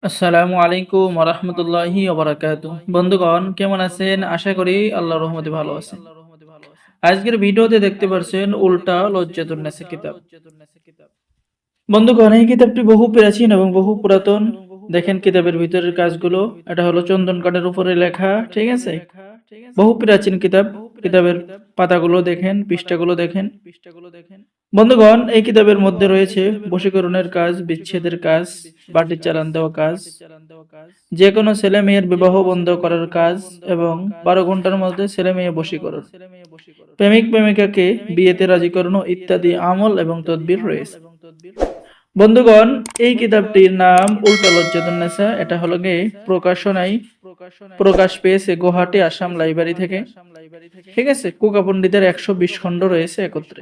আসসালামু আলাইকুম ওয়া রাহমাতুল্লাহি ওয়া বারাকাতুহু। বন্ধুগণ কেমন আছেন? আশা করি আল্লাহর রহমতে ভালো আছেন। আজকের ভিডিওতে দেখতে পারছেন উল্টা লজ্জাতুন নেসা কিতাব। বন্ধুগণ এই কিতাবটি বহু প্রাচীন এবং বহু পুরাতন। দেখেন কিতাবের ভিতরের কাজগুলো, এটা হলো চন্দন কাঠের উপরে লেখা, ঠিক আছে? বহু প্রাচীন কিতাব। কিতাবের পাতাগুলো দেখেন, পৃষ্ঠাগুলো দেখেন। বন্ধুগণ এই কিতাবের মধ্যে রয়েছে বশীকরণের কাজ, বিচ্ছেদের কাজ, বাটির চালান দেওয়া কাজ, যে কোনো ছেলে মেয়ের বিবাহ বন্ধ করার কাজ এবং 12 ঘন্টার মধ্যে ছেলে মেয়ে বশীকরণ, প্রেমিক প্রেমিকাকে বিয়েতে রাজি করানো ইত্যাদি আমল এবং তদবির রয়েছে। বন্ধুগণ এই কিতাবটির নাম উল্টা লজ্জাতুন্নেসা। এটা হলো গিয়ে প্রকাশনায় প্রকাশ পেয়েছে গুয়াহাটি আসাম লাইব্রেরি থেকে, ঠিক আছে? কুকা পণ্ডিতের 120 খণ্ড রয়েছে একত্রে।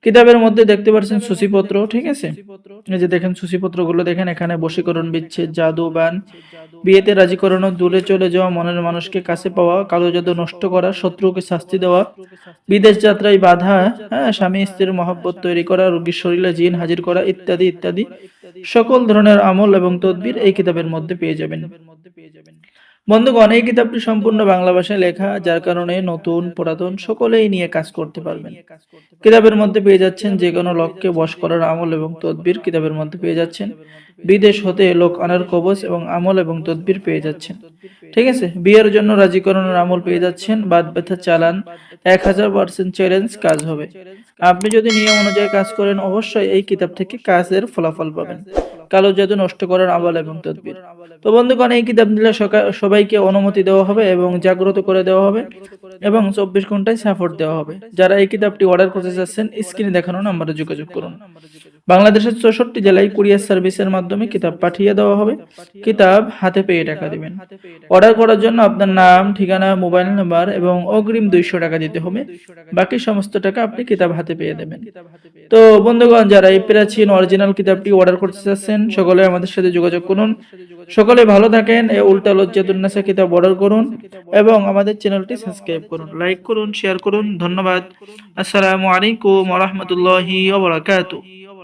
কিতাবের মধ্যে দেখতে পাচ্ছেন সূচিপত্র, ঠিক আছে? এই যে দেখেন সূচিপত্রগুলো দেখেন, এখানে বশীকরণ, বিচ্ছেদ, জাদু, বান, বিয়েতে রাজি করানো, দূরে চলে যাওয়া মনের মানুষকে কাছে পাওয়া, কালো জাদু নষ্ট করা, শত্রুকে শাস্তি দেওয়া, বিদেশ যাত্রায় বাধা, স্বামী স্ত্রীর মহব্বত তৈরি করা, রোগীর শরীরে জিন হাজির করা ইত্যাদি ইত্যাদি সকল ধরনের আমল এবং তদবির এই কিতাবের মধ্যে পেয়ে যাবেন। বন্ধুগণ এই কিতাবটি সম্পূর্ণ বাংলা ভাষায় লেখা, যার কারণে নতুন পুরাতন সকলেই নিয়ে কাজ করতে পারবেন। কিতাবের মধ্যে পেয়ে যাচ্ছেন যে কোনো লোককে বশ করার আমল এবং তদবির কিতাবের মধ্যে পেয়ে যাচ্ছেন। বিদেশ হতে লোক আনার কবচ এবং আমল এবং তদবির পেয়ে যাচ্ছেন, ঠিক আছে? বিয়ের জন্য রাজি করানোর আমল পেয়ে যাচ্ছেন। বাদ ব্যথা চালান 1000% চ্যালেঞ্জ কাজ হবে। আপনি যদি নিয়ম অনুযায়ী কাজ করেন অবশ্যই এই কিতাব থেকে কাজের ফলাফল পাবেন। কালো জাদু নষ্ট করার আমল এবং তদবির। তো বন্ধুগণ এই কিতাব নিলে সবাইকে অনুমতি দেওয়া হবে এবং জাগ্রত করে দেওয়া হবে এবং 24 ঘন্টায় সাপোর্ট দেওয়া হবে। যারা এই কিতাবটি অর্ডার করতে চাচ্ছেন স্ক্রিনে দেখানো নম্বরে যোগাযোগ করুন। বাংলাদেশের 64 জেলায় কুরিয়ার সার্ভিসের মাধ্যমে কিতাব পাঠিয়ে দেওয়া হবে। কিতাব হাতে পেয়ে টাকা দিবেন। অর্ডার করার জন্য আপনার নাম, ঠিকানা, মোবাইল নাম্বার এবং অগ্রিম 200 টাকা দিতে হবে। বাকি সমস্ত টাকা আপনি কিতাব হাতে পেয়ে দেবেন। তো বন্ধুগণ যারা এই প্রাচীন অরিজিনাল কিতাবটি অর্ডার করতে চাচ্ছেন সকলে আমাদের সাথে যোগাযোগ করুন। সকলে ভালো থাকেন। এই উল্টা লজ্জাতুন্নেসা কিতাব অর্ডার করুন এবং আমাদের চ্যানেলটি সাবস্ক্রাইব করুন, লাইক করুন, শেয়ার করুন। ধন্যবাদ। আসসালামু আলাইকুম ওয়া রাহমাতুল্লাহি ওয়া বারাকাতুহু।